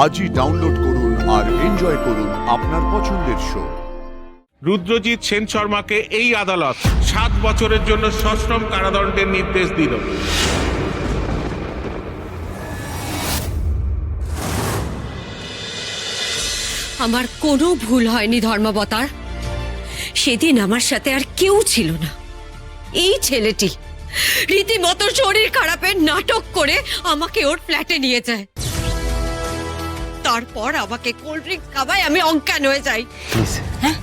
আজই ডাউনলোড করুন আর এনজয় করুন আপনার পছন্দের শো। রুদ্রজিৎ সেন শর্মাকে এই আদালত 7 বছরের জন্য সশ্রম কারাদণ্ডের নির্দেশ দিল। আমার কোনো ভুল হয়নি ধর্মাবতার। সেদিন আমার সাথে আর কেউ ছিল না। এই ছেলেটি রীতিমতো শরীর খারাপের নাটক করে আমাকে ওর ফ্ল্যাটে নিয়ে যায়। তারপর আমাকে কোল্ড ড্রিঙ্কস খাওয়ায় আমি অজ্ঞান হয়ে যাই। হ্যাঁ,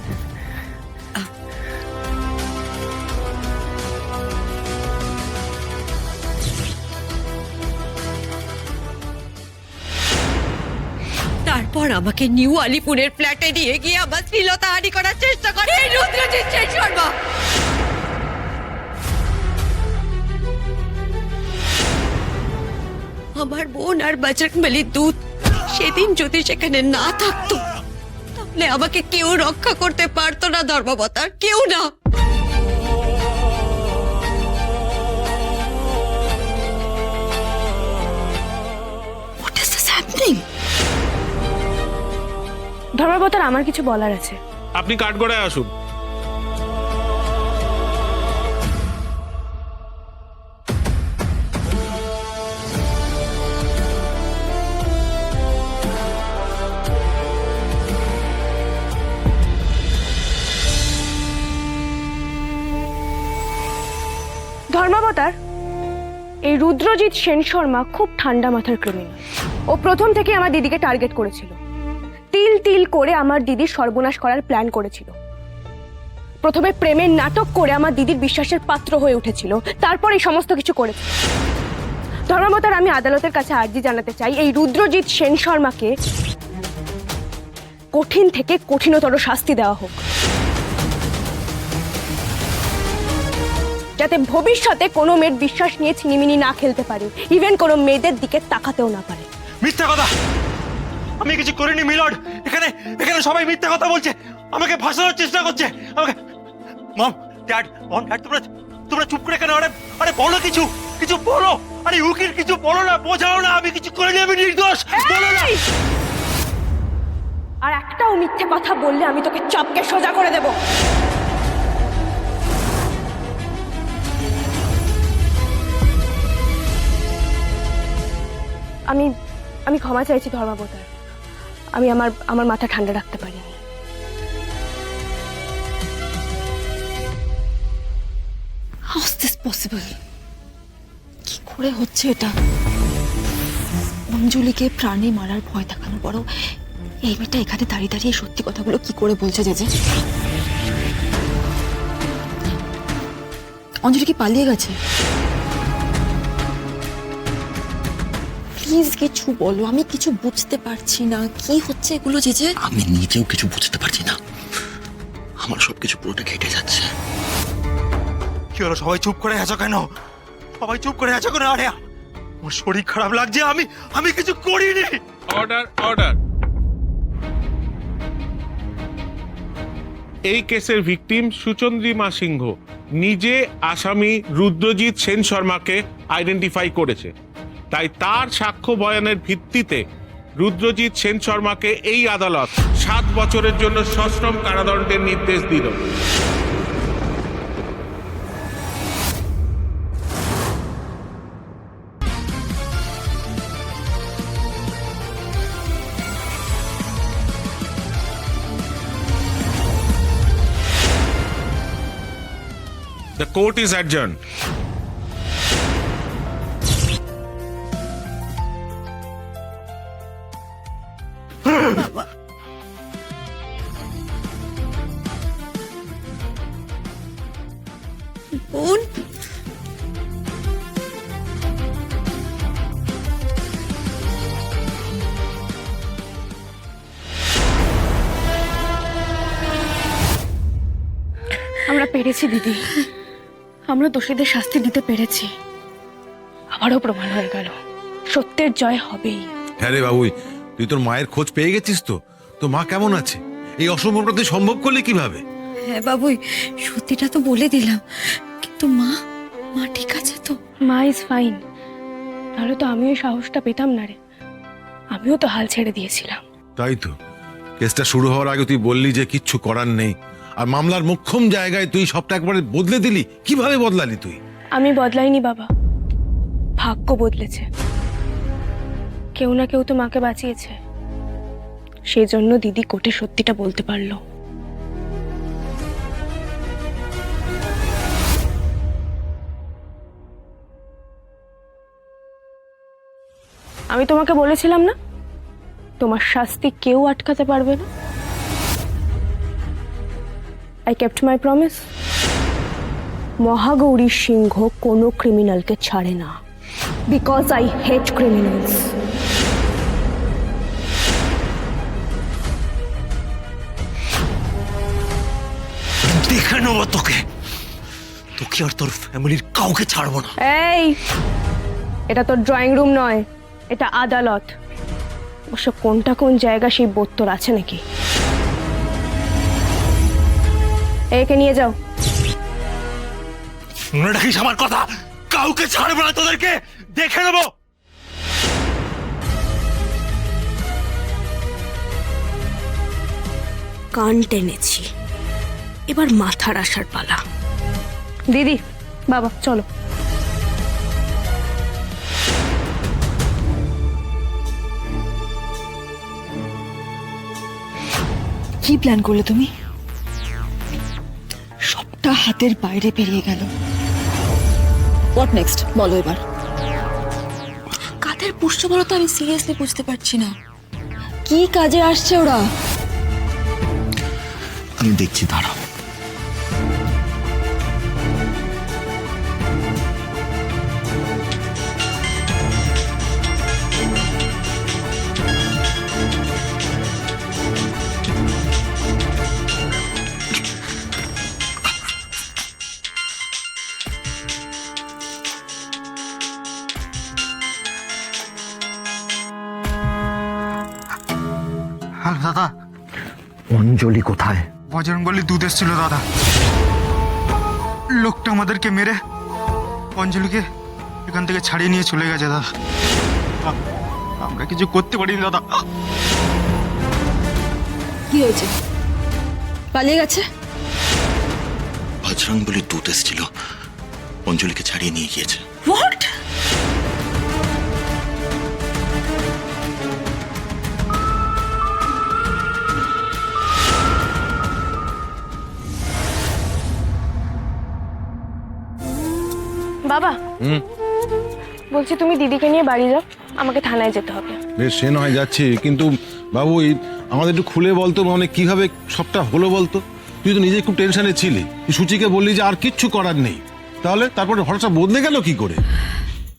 তারপর আমাকে নিউ আলিপুরের ফ্ল্যাটে নিয়ে গিয়ে আমার শ্লীলতাহানি করার চেষ্টা করে এই রুদ্রজিৎ সেন শর্মা। আমার বোন আর বজরংবলীর দূত সেদিন যদি সেখানে না থাকতো তাহলে আমাকে কেউ রক্ষা করতে পারতো না ধর্মাবতার, কেউ না। What is this happening? ধর্মাবতার, আমার কিছু বলার আছে। আপনি কাঠগড়ায় আসুন। ধর্মাবতার, এই রুদ্রজিৎ সেন শর্মা খুব ঠান্ডা মাথার ক্রিমিনাল। ও প্রথম থেকে আমার দিদিকে টার্গেট করেছিল। তিল তিল করে আমার দিদির সর্বনাশ করার প্ল্যান করেছিল। প্রথমে প্রেমের নাটক করে আমার দিদির বিশ্বাসের পাত্র হয়ে উঠেছিল, তারপর এই সমস্ত কিছু করেছে। ধর্মাবতার, আমি আদালতের কাছে আর্জি জানাতে চাই এই রুদ্রজিৎ সেন শর্মাকে কঠিন থেকে কঠিনতর শাস্তি দেওয়া হোক, যাতে ভবিষ্যতে কোনো মেয়ের বিশ্বাস নিয়ে ছিনিমিনি না খেলতে পারে, ইভেন কোনো মেয়েদের দিকে তাকাতেও না পারে। মিথ্যা কথা! আমি কিছু করিনি মিলর্ড। এখানে এখানে সবাই মিথ্যা কথা বলছে, আমাকে ফাঁসানোর চেষ্টা করছে। আমাকে মম, ড্যাড, তোমরা তোমরা চুপ করে কেন? আরে আরে বলো, কিছু কিছু বলো। আরে উকিল, কিছু বলো না, বোঝাও না। আমি কিছু করিনি, আমি নির্দোষ। বলো না। আর একটাও মিথ্যে কথা বললে আমি তোকে চাপকে সোজা করে দেব। আমি আমি ক্ষমা চাইছি ধর্মাবতার। আমি আমার মাথা ঠান্ডা রাখতে পারিনি। How is this possible? কি করে হচ্ছে এটা? অঞ্জলিকে প্রাণে মারার ভয় দেখানোর পরও এই মেয়েটা এখানে দাঁড়িয়ে দাঁড়িয়ে সত্যি কথাগুলো কি করে বলছে? যে অঞ্জলি কি পালিয়ে গেছে? প্লিজ কিছু বলো, আমি কিছু বুঝতে পারছি না। কি হচ্ছে এগুলো? যে আমি নিজেও কিছু বুঝতে পারছি না, আমার সবকিছু পুরোটা ঘেটে যাচ্ছে। কি হলো? সবাই চুপ করে আছো কেন? সবাই চুপ করে আছো কেন? আরে আমার শরীর খারাপ লাগছে। আমি কিছু করিনি। Order, order. এই কেসের ভিকটিম সুচন্দ্রিমা সিংহ নিজে আসামি রুদ্রজিৎ সেন শর্মাকে আইডেন্টিফাই করেছে। তাই তার সাক্ষ্য বয়ানের ভিত্তিতে রুদ্রজিৎ সেন শর্মাকে এই আদালত 7 বছরের জন্য সশ্রম কারাদণ্ডের নির্দেশ দিল। The court is adjourned. বোন, আমরা পেরেছি দিদি, আমরা দোষীদের শাস্তি দিতে পেরেছি। আবারও প্রমাণ হয়ে গেল সত্যের জয় হবেই। হ্যাঁ রে বাবুই, তুই তোর মায়ের খোঁজ পেয়ে গেছিস তো? তো মা কেমন আছে? এই অসম্ভবটা তুই সম্ভব করলি কিভাবে? হ্যাঁ বাবুই, সত্যিটা তো বলে দিলাম, কিন্তু মা ঠিক আছে তো? মা ইজ ফাইন। তাহলে তো আমি ওই সাহসটা পেতাম না রে। আমিও তো হাল ছেড়ে দিয়েছিলাম। তাই তো, কেসটা শুরু হওয়ার আগে তুই বললি যে কিচ্ছু করার নেই, আর মামলার মোক্ষম জায়গায় তুই সবটা একবারে বদলে দিলি। কিভাবে বদলালি তুই? আমি বদলাইনি বাবা, ভাগ্য বদলেছে। কেউ না কেউ তো মাকে বাঁচিয়েছে, সেই জন্য দিদি কোর্টে সত্যিটা বলতে পারলো। আমি তোমাকে বলেছিলাম না, তোমার শাস্তি কেউ আটকাতে পারবে না। I kept my promise. Mahagauri Singh কোনো ক্রিমিনালকে ছাড়ে না, বিকজ আই হেট ক্রিমিনালস। দেখে নেবো তোকে, তোকে আর তোর ফ্যামিলির কাউকে ছাড়বো না। এই, এটা তোর ড্রয়িং রুম নয়, এটা আদালত। অবশ্য কোনটা কোন জায়গা সেই বোধ তোর আছে নাকি? একে নিয়ে যাও। মনে রাখিস আমার কথা, কাউকে ছাড়বো না তোদেরকে, দেখে নেবো। কান টেনেছি, এবার মাথার আসার পালা। দিদি, বাবা চলো। কি প্ল্যান করলে তুমি? সবটা হাতের বাইরে বেরিয়ে গেল। হোয়াট নেক্সট বলো এবার। কাদের পুষছো বলো তো, আমি সিরিয়াসলি বুঝতে পারছি না। কি কাজে আসছে ওরা? আমি দেখছি, দাঁড়াও। হ্যালো দাদা, অঞ্জলি কোথায়? বজরংবলী দুধ এসেছিল দাদা। লোকটা আমাদেরকে মেরে অঞ্জলিকে এখান থেকে ছাড়িয়ে নিয়ে চলে গেছে দাদা। আমরা কিছু করতে পারিনি দাদা। কি হয়েছে? পালিয়ে গেছে? বজরং বলি দূত এসেছিল, অঞ্জলিকে ছাড়িয়ে নিয়ে গিয়েছে। হোয়াট? বাবা, বলছি তুমি দিদিকে নিয়ে বাড়ি যাও, আমাকে থানায় যেতে হবে। বেশ, সে নয় যাচ্ছি, কিন্তু বাবু এই আমাদের একটু খুলে বলতো, মানে কিভাবে সবটা হলো বলতো। তুই তো নিজেই খুব টেনশনে ছিলি, তুই সুচিকে বললি যে আর কিচ্ছু করার নেই, তাহলে তারপরে হঠাৎ বদলে গেল কি করে?